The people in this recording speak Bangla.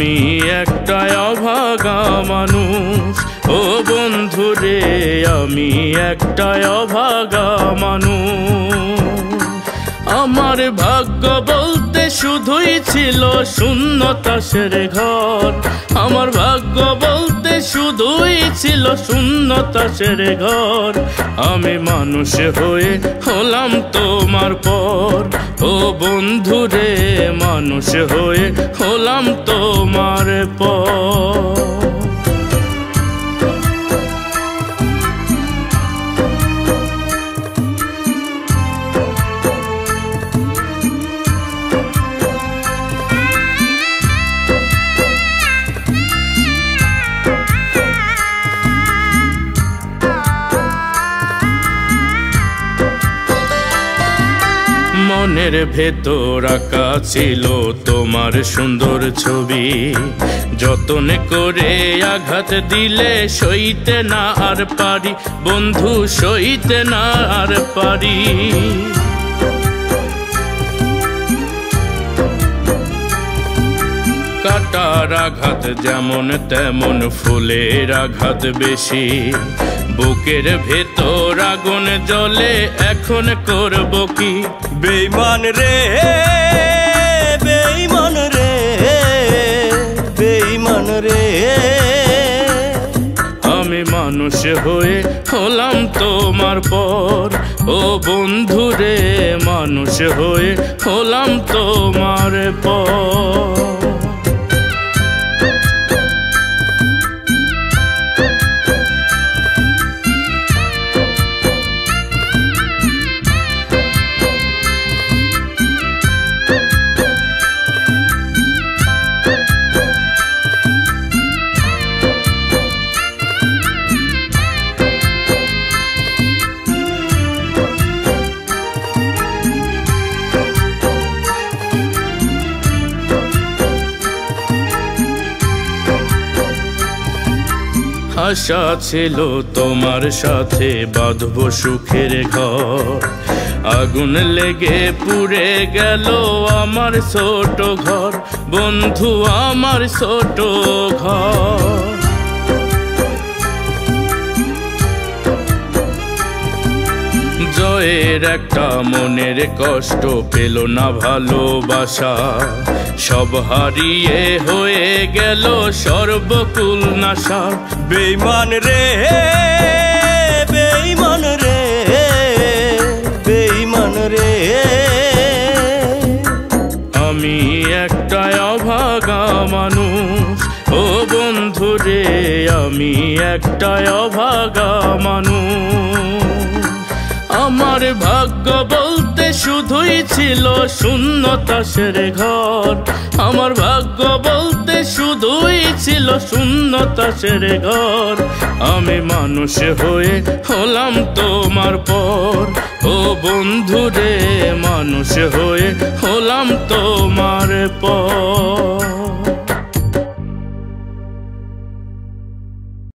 আমি একটা অভাগা মানুষ, ও বন্ধু রে আমি একটা অভাগা মানুষ। আমার ভাগ্য বলতে শুধুই ছিল শূন্য তাসের ঘর, আমার ভাগ্য বলতে শুধুই ছিল শূন্য তাসের ঘর। আমি মানুষ হয়ে হলাম তোমার পর, ও বন্ধু রে মানুষ হয়ে হলাম তোমার পর। মনের ভেতর আঁকা ছিল তোমার সুন্দর ছবি, যতন করে আঘাত দিলে সইতে না আর পারি বন্ধু, সইতে না আর পারি। কাটার আঘাত যেমন তেমন ফুলের আঘাত বেশি, বুকের ভেতর আগুন জ্বলে এখন করব কি। বেঈমান রে বেঈমান রে বেঈমান রে, আমি মানুষ হয়ে হলাম তোমার পর, ও বন্ধু রে মানুষ হয়ে হলাম তোমার পর। আশা ছিল তোমার সাথে বাঁধব সুখের ঘর, আগুন লেগে পুড়ে গেল আমার ছোট ঘর বন্ধু, আমার ছোট ঘর। জয়ের একটা মনের কষ্ট পেল না ভালোবাসা, সব হারিয়ে হয়ে গেল সর্বকুল নাশা। বেঈমান রে বেঈমান রে বেঈমান রে, আমি একটা অভাগা মানুষ, ও বন্ধু রে আমি একটা অভাগা মানুষ। আমার ভাগ্য বলতে শুধুই ছিল শূন্য তাসের ঘর, আমার ভাগ্য বলতে শুধুই ছিল শূন্য তাসের ঘর। আমি মানুষ হয়ে হলাম তোমার পর, ও বন্ধু রে মানুষ হয়ে হলাম তোমার পর।